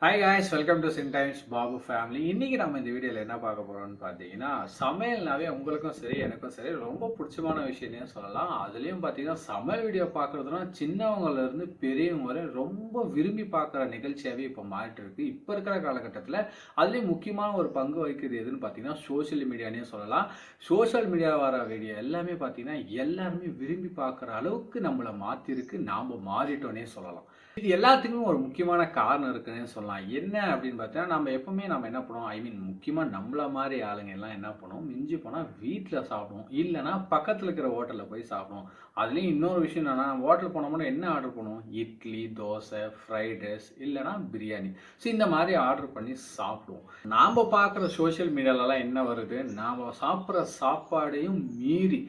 Hi guys, welcome to cine times Babu family. இன்னைக்கு நம்ம இந்த வீடியோவில் என்ன பார்க்க போறோம்னு பார்த்தீங்கன்னா, சமையல்னாவே உங்களுக்கும் சரி எனக்கும் சரி ரொம்ப பிடிச்சமான விஷயம்னே சொல்லலாம். அதுலேயும் பார்த்தீங்கன்னா சமையல் வீடியோ பார்க்குறதுனா சின்னவங்கல இருந்து பெரியவங்க வரை ரொம்ப விரும்பி பார்க்குற நிகழ்ச்சியாகவே இப்போ மாறிட்டு இருக்கு. இப்போ இருக்கிற காலகட்டத்தில் அதுலேயும் முக்கியமான ஒரு பங்கு வகிக்கிறது எதுன்னு பார்த்தீங்கன்னா சோஷியல் மீடியானே சொல்லலாம். சோஷியல் மீடியா வர வீடியோ எல்லாமே பார்த்தீங்கன்னா எல்லாருமே விரும்பி பார்க்குற அளவுக்கு நம்மளை மாற்றிருக்கு, நாம் மாறிட்டோன்னே சொல்லலாம். இது எல்லாத்துக்குமே ஒரு முக்கியமான காரணம் இருக்குன்னே சொல்லலாம். என்ன அப்படின்னு பார்த்தீங்கன்னா, நம்ம எப்பவுமே நம்ம என்ன பண்ணுவோம், முக்கியமாக நம்மள மாதிரி ஆளுங்க எல்லாம் என்ன பண்ணுவோம், மிஞ்சி போனால் வீட்டில் சாப்பிடுவோம், இல்லைன்னா பக்கத்தில் இருக்கிற ஹோட்டலில் போய் சாப்பிடுவோம். அதுலேயும் இன்னொரு விஷயம் என்னன்னா, ஹோட்டல் போனோம்னா என்ன ஆர்டர் பண்ணுவோம், இட்லி, தோசை, ஃப்ரைட் ரைஸ், இல்லைன்னா பிரியாணி. ஸோ இந்த மாதிரி ஆர்டர் பண்ணி சாப்பிடுவோம். நாம் பார்க்குற சோஷியல் மீடியாலலாம் என்ன வருது, நாம் சாப்பிட்ற சாப்பாடையும் மீறி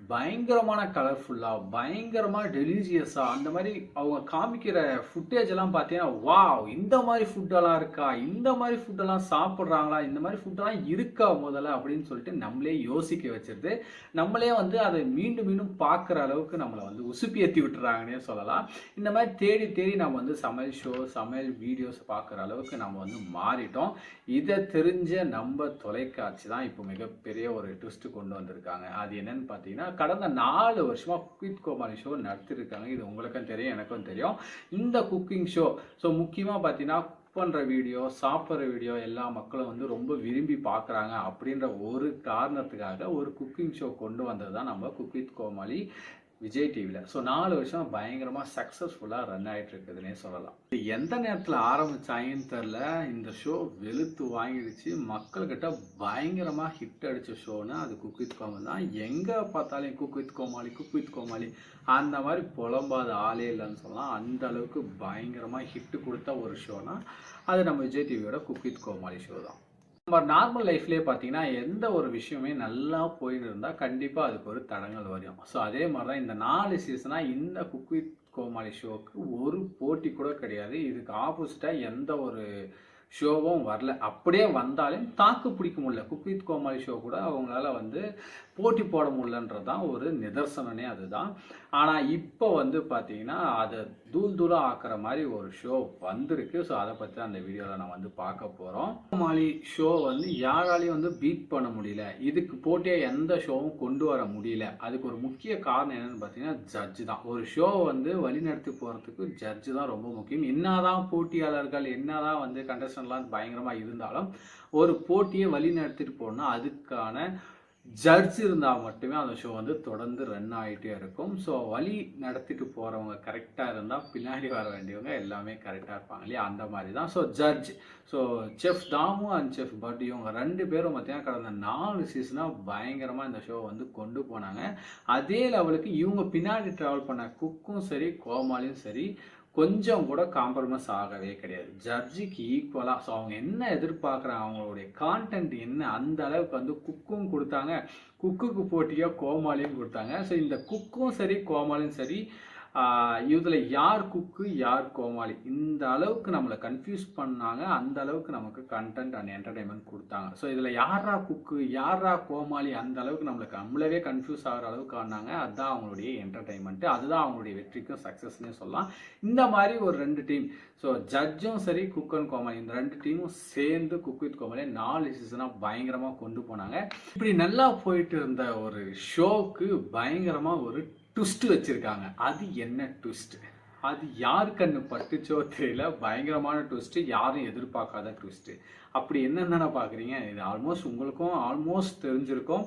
பயங்கரமான கலர்ஃபுல்லாக, பயங்கரமாக டெலிஷியஸாக அந்த மாதிரி அவங்க காமிக்கிற ஃபுட்டேஜ் எல்லாம் பார்த்தீங்கன்னா, வாவ் இந்த மாதிரி ஃபுட்டெல்லாம் இருக்கா, இந்த மாதிரி ஃபுட்டெல்லாம் சாப்பிட்றாங்களா, இந்த மாதிரி ஃபுட்டெல்லாம் இருக்கா முதல்ல அப்படின்னு சொல்லிட்டு நம்மளே யோசிக்க வச்சிருது. நம்மளே வந்து அதை மீண்டும் மீண்டும் பார்க்குற அளவுக்கு நம்மளை வந்து உசுப்பி ஏற்றி விட்டுறாங்கன்னே சொல்லலாம். இந்த மாதிரி தேடி தேடி நம்ம வந்து சமையல் ஷோ, சமையல் வீடியோஸ் பார்க்குற அளவுக்கு நம்ம வந்து மாறிட்டோம். இதை தெரிஞ்ச நம்ம தொலைக்காட்சி தான் இப்போ மிகப்பெரிய ஒரு ட்விஸ்ட் கொண்டு வந்திருக்காங்க. அது என்னன்னு பார்த்தீங்கன்னா, கடந்த 4 வருஷமா குக் வித் கோமாளி ஷோ நடத்திருக்காங்க. இது உங்களுக்கும் தெரியும், எனக்கும் தெரியும். இந்த குக்கிங் ஷோ முக்கியமாக பார்த்தீங்கன்னா குக் பண்ணுற வீடியோ, சாப்பிட்ற வீடியோ எல்லா மக்களும் வந்து ரொம்ப விரும்பி பார்க்குறாங்க அப்படின்ற ஒரு காரணத்துக்காக ஒரு குக்கிங் ஷோ கொண்டு வந்தது தான் நம்ம குக் வித் கோமாளி விஜய் டிவியில். ஸோ 4 வருஷம் பயங்கரமாக சக்ஸஸ்ஃபுல்லாக ரன் ஆகிட்டு இருக்குதுன்னே சொல்லலாம். இது எந்த நேரத்தில் ஆரம்பிச்சாங்கன்னு தெரில, இந்த ஷோ வெளுத்து வாங்கிடுச்சு. மக்கள்கிட்ட பயங்கரமாக ஹிட் அடித்த ஷோன்னா அது குக் வித் கோமாளி தான். எங்கே பார்த்தாலும் cook with Comali, cook with Comali அந்த மாதிரி புலம்பாத ஆளே இல்லைன்னு சொல்லலாம். அந்த அளவுக்கு பயங்கரமாக ஹிட்டு கொடுத்த ஒரு ஷோனா அது நம்ம விஜய் டிவியோட குக் வித் கோமாளி ஷோ தான். நம்ம நார்மல் லைஃப்லேயே பார்த்தீங்கன்னா எந்த ஒரு விஷயமே நல்லா போயின்னு இருந்தால் கண்டிப்பாக அதுக்கு ஒரு தடங்கள் வரும். ஸோ அதே மாதிரி தான் இந்த 4 சீசனாக இந்த குக் வித் கோமாளி ஷோவுக்கு ஒரு போட்டி கூட கிடையாது. இதுக்கு ஆப்போசிட்டாக எந்த ஒரு ஷோவும் வரல. அப்படியே வந்தாலும் தாக்கு பிடிக்க முடியல. குக் வித் கோமாளி ஷோ கூட அவங்களால வந்து போட்டி போட முடியலன்றது தான் ஒரு நிதர்சனமே அதுதான். ஆனால் இப்போ வந்து பார்த்தீங்கன்னா அதை தூள் தூளாக ஆக்குற மாதிரி ஒரு ஷோ வந்திருக்கு. ஸோ அதை பற்றி அந்த வீடியோவில் நான் வந்து பார்க்க போகிறோம். கோமாளி ஷோ வந்து யாராலையும் வந்து பீட் பண்ண முடியல, இதுக்கு போட்டியாக எந்த ஷோவும் கொண்டு வர முடியல. அதுக்கு ஒரு முக்கிய காரணம் என்னென்னு பார்த்தீங்கன்னா ஜட்ஜு தான். ஒரு ஷோ வந்து வழிநடத்தி போகிறதுக்கு ஜட்ஜு தான் ரொம்ப முக்கியம். என்னதான் போட்டியாளர்கள் என்னதான் வந்து கண்டஸ்டன்ட்லாம் பயங்கரமாக இருந்தாலும் ஒரு போட்டியை வழி நடத்திட்டு போனால் அதுக்கான ஜட்ஜ் இருந்தால் மட்டுமே அந்த ஷோ வந்து தொடர்ந்து ரன் ஆகிட்டே இருக்கும். ஸோ வழி நடத்திட்டு போகிறவங்க கரெக்டாக இருந்தால் பின்னாடி வர வேண்டியவங்க எல்லாமே கரெக்டாக இருப்பாங்க இல்லையா, அந்த மாதிரி தான். So judge chef Damu and chef Bhat இவங்க 2 பேரும் பார்த்தீங்கன்னா கடந்த 4 சீசனாக பயங்கரமாக இந்த ஷோ வந்து கொண்டு போனாங்க. அதே லெவலுக்கு இவங்க பின்னாடி ட்ராவல் பண்ண குக்கும் சரி கோமாளியும் சரி கொஞ்சம் கூட காம்ப்ரமைஸ் ஆகவே கிடையாது. ஜட்ஜுக்கு ஈக்குவலாக. ஸோ அவங்க என்ன எதிர்பார்க்குறாங்க, அவங்களுடைய கான்டென்ட் என்ன, அந்த அளவுக்கு வந்து குக்கும் கொடுத்தாங்க, குக்குக்கு போட்டியாக கோமாளியும் கொடுத்தாங்க. ஸோ இந்த குக்கும் சரி கோமாளியும் சரி இதில் யார் குக்கு யார் கோமாளி இந்த அளவுக்கு நம்மளை கன்ஃபியூஸ் பண்ணாங்க. அந்த அளவுக்கு நமக்கு கண்டென்ட் அண்ட் என்டர்டைன்மெண்ட் கொடுத்தாங்க. ஸோ இதில் யாரா குக்கு யாரா கோமாளி அந்த அளவுக்கு நம்மளவே கன்ஃபியூஸ் ஆகிற அளவுக்கு ஆனாங்க. அதுதான் அவங்களுடைய என்டர்டைன்மெண்ட்டு, அதுதான் அவங்களுடைய வெற்றிக்கும் சக்ஸஸ்னே சொல்லலாம். இந்த மாதிரி ஒரு 2 டீம், ஸோ ஜட்ஜும் சரி குக் அண்ட் கோமாளி இந்த 2 டீமும் சேர்ந்து குக் வித் கோமாளி 4 சீசனாக பயங்கரமாக கொண்டு போனாங்க. இப்படி நல்லா போயிட்டு இருந்த ஒரு ஷோவுக்கு பயங்கரமாக ஒரு ட்விஸ்ட் வச்சிருக்காங்க. அது என்ன ட்விஸ்ட், அது யாரு கண்ணு பட்டுச்சோ தெரியல. பயங்கரமான ட்விஸ்ட், யாரும் எதிர்பார்க்காத ட்விஸ்ட். அப்படி என்னென்ன பார்க்குறீங்க, இது உங்களுக்கும் ஆல்மோஸ்ட் தெரிஞ்சிருக்கும்.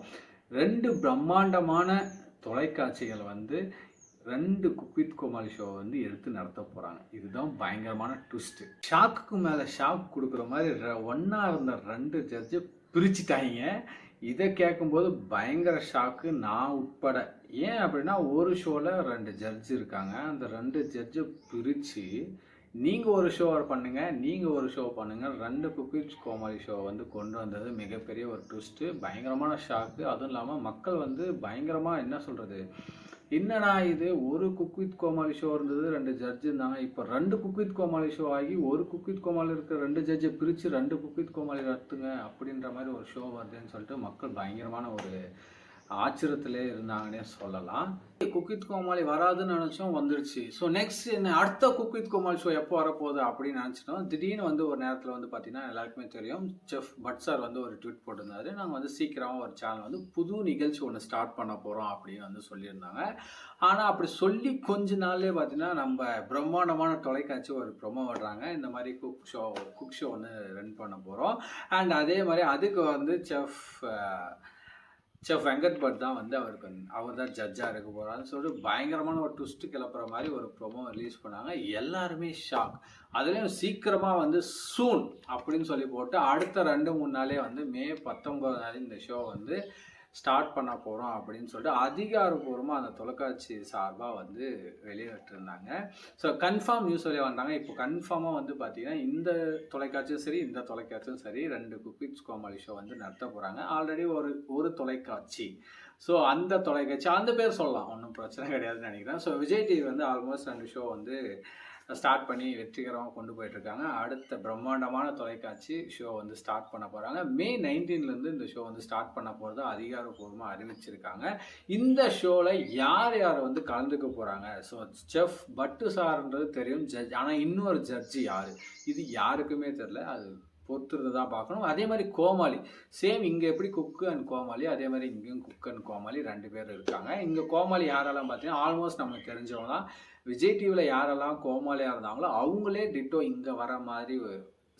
2 பிரம்மாண்டமான தொலைக்காட்சிகள் வந்து 2 குக் வித் கோமாளி ஷோ வந்து எடுத்து நடத்த போகிறாங்க. இதுதான் பயங்கரமான ட்விஸ்ட். ஷாக்குக்கு மேலே ஷாக் கொடுக்குற மாதிரி ஒன்றா இருந்த 2 ஜட்ஜு பிரிச்சுட்டாங்க. இதை கேட்கும்போது பயங்கர ஷாக்கு, நான் உட்பட. ஏன் அப்படின்னா ஒரு ஷோவில் 2 ஜட்ஜு இருக்காங்க. அந்த 2 ஜட்ஜை பிரித்து நீங்கள் ஒரு ஷோ பண்ணுங்கள், நீங்கள் ஒரு ஷோ பண்ணுங்கள், 2 குக் வித் கோமாளி ஷோ வந்து கொண்டு வந்தது மிகப்பெரிய ஒரு ட்விஸ்ட்டு, பயங்கரமான ஷாக்கு. அதுவும் இல்லாமல் மக்கள் வந்து பயங்கரமாக என்ன சொல்கிறது, என்னடா இது ஒரு குக் வித் கோமாளி ஷோ இருந்தது 2 ஜட்ஜு இருந்தாங்க, இப்போ 2 குக் வித் கோமாளி ஷோ ஆகி ஒரு குக் வித் கோமாளி இருக்கிற 2 ஜட்ஜை பிரித்து 2 குக் வித் கோமாளி நடத்துங்க அப்படின்ற மாதிரி ஒரு ஷோ வருதுன்னு சொல்லிட்டு மக்கள் பயங்கரமான ஒரு ஆச்சரியத்திலே இருந்தாங்கன்னே சொல்லலாம். குக் வித் கோமாளி வராதுன்னு நினச்சோம், வந்துருச்சு. ஸோ நெக்ஸ்ட் என்ன அடுத்த குக் வித் கோமாளி ஷோ எப்போ வரப்போகுது அப்படின்னு நினச்சிட்டோம். திடீர்னு வந்து ஒரு நேரத்தில் வந்து பார்த்தீங்கன்னா எல்லாருக்குமே தெரியும், செஃப் பட் சார் வந்து ஒரு ட்வீட் போட்டிருந்தாரு. நாங்கள் வந்து சீக்கிரமாக ஒரு சேனல் வந்து புது நிகழ்ச்சி ஒன்று ஸ்டார்ட் பண்ண போகிறோம் அப்படின்னு வந்து சொல்லியிருந்தாங்க. ஆனால் அப்படி சொல்லி கொஞ்ச நாள்லேயே பார்த்தீங்கன்னா நம்ம பிரம்மாண்டமான தொலைக்காட்சி ஒரு ப்ரொமோ விடுறாங்க. இந்த மாதிரி குக் ஷோ வந்து ரன் பண்ண போகிறோம். அண்ட் அதே மாதிரி அதுக்கு வந்து செஃப் வெங்கட் பட் தான் வந்து அவர் தான் ஜட்ஜாக இருக்க போகிறாருன்னு சொல்லிட்டு பயங்கரமான ஒரு ட்விஸ்ட்டு கிளப்புற மாதிரி ஒரு ப்ரோமோ ரிலீஸ் பண்ணாங்க. எல்லாருமே ஷாக். அதுலேயும் சீக்கிரமாக வந்து சூன் அப்படின்னு சொல்லி போட்டு அடுத்த 2-3 நாளே வந்து மே 19 இந்த ஷோ வந்து ஸ்டார்ட் பண்ண போகிறோம் அப்படின்னு சொல்லிட்டு அதிகாரப்பூர்வமாக அந்த தொலைக்காட்சி சார்பாக வந்து வெளியிட்டிருந்தாங்க. ஸோ கன்ஃபார்ம் நியூஸ் வெளியே வந்தாங்க. இப்போ கன்ஃபார்மாக வந்து பார்த்தீங்கன்னா இந்த தொலைக்காட்சியும் சரி இந்த தொலைக்காட்சியும் சரி 2 குக் வித் கோமாளி ஷோ வந்து நடத்த போகிறாங்க. ஆல்ரெடி ஒரு தொலைக்காட்சி, ஸோ அந்த தொலைக்காட்சி அந்த பேர் சொல்லலாம், ஒன்றும் பிரச்சனை கிடையாதுன்னு நினைக்கிறேன். ஸோ விஜய் டிவி வந்து ஆல்மோஸ்ட் 2 ஷோ வந்து ஸ்டார்ட் பண்ணி வெற்றிகரமாக கொண்டு போயிட்டுருக்காங்க. அடுத்த பிரம்மாண்டமான தொலைக்காட்சி ஷோ வந்து ஸ்டார்ட் பண்ண போகிறாங்க. மே 19 இந்த ஷோ வந்து ஸ்டார்ட் பண்ண போகிறதா அதிகாரப்பூர்வமாக அறிவிச்சிருக்காங்க. இந்த ஷோவில் யார் யார் வந்து கலந்துக்க போகிறாங்க? ஸோ செஃப் பட்டு சார்ன்றது தெரியும், ஜட்ஜ். ஆனால் இன்னொரு ஜட்ஜி யார், இது யாருக்குமே தெரில. அது பொறுத்துறது தான் பார்க்கணும். அதே மாதிரி கோமாளி சேம் இங்கே எப்படி குக்கு அண்ட் கோமாளி, அதே மாதிரி இங்கேயும் குக் அண்ட் கோமாளி 2 பேர் இருக்காங்க. இங்கே கோமாளி யாரெல்லாம் பார்த்தீங்கன்னா ஆல்மோஸ்ட் நமக்கு தெரிஞ்சவங்க தான். விஜய் டிவியில் யாரெல்லாம் கோமாளியாக இருந்தாங்களோ அவங்களே டிட்டோ இங்கே வர மாதிரி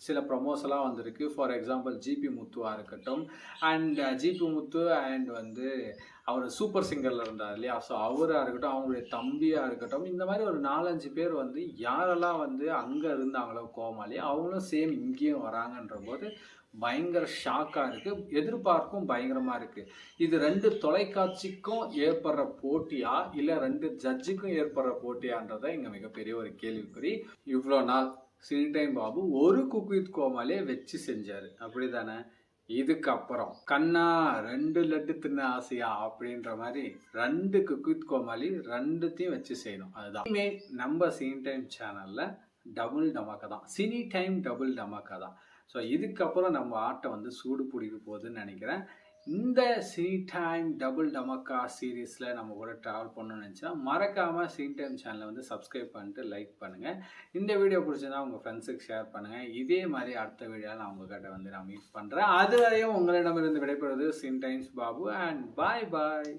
சில ப்ரொமோஸ்லாம் வந்திருக்கு. ஃபார் எக்ஸாம்பிள் ஜிபி முத்துவாக இருக்கட்டும், அண்ட் ஜிபி முத்து அண்ட் வந்து அவர் சூப்பர் சிங்கரில் இருந்தார் இல்லையா, ஸோ அவராக இருக்கட்டும், அவங்களுடைய தம்பியாக இருக்கட்டும், இந்த மாதிரி ஒரு 4-5 பேர் வந்து யாரெல்லாம் வந்து அங்கே இருந்தாங்களோ கோமாளி அவங்களும் சேம் இங்கேயும் வராங்கன்ற போது பயங்கர ஷாக்காக இருக்குது. எதிர்பார்ப்பும் பயங்கரமாக இருக்குது. இது 2 தொலைக்காட்சிக்கும் ஏற்படுற போட்டியா இல்லை 2 ஜட்ஜுக்கும் ஏற்படுற போட்டியான்றதை இங்கே மிகப்பெரிய ஒரு கேள்விக்குறி. இவ்வளோ நாள் சினி டைம் பாபு ஒரு குக் வித் கோமாளியை வச்சு செஞ்சார், அப்படி தானே? இதுக்கப்புறம் கண்ணா 2 லட்டு தின்ன ஆசையா அப்படின்ற மாதிரி 2 குக் வித் கோமாளி 2த்தையும் வச்சு செய்யணும். அதுதான் நம்ம சினி டைம் சேனலில் டபுள் டமாக்கா தான், சினி டைம் டபுள் டமாக்கா தான். ஸோ இதுக்கப்புறம் நம்ம ஆட்டை வந்து சூடு பிடிக்க போகுதுன்னு நினைக்கிறேன். இந்த சினி டைம் டபுள் டமாக்கா சீரீஸில் நம்ம கூட ட்ராவல் பண்ணணும்னு நினச்சா மறக்காமல் சினி டைம் சேனலை வந்து சப்ஸ்கிரைப் பண்ணிட்டு லைக் பண்ணுங்கள். இந்த வீடியோ பிடிச்சதுன்னா உங்கள் ஃப்ரெண்ட்ஸுக்கு ஷேர் பண்ணுங்கள். இதே மாதிரி அடுத்த வீடியோவில் நான் உங்கள்கிட்ட வந்து நான் மீட் பண்ணுறேன். அது வரையும் உங்களிடமிருந்து விடைபெறுவது cine times Babu and bye bye.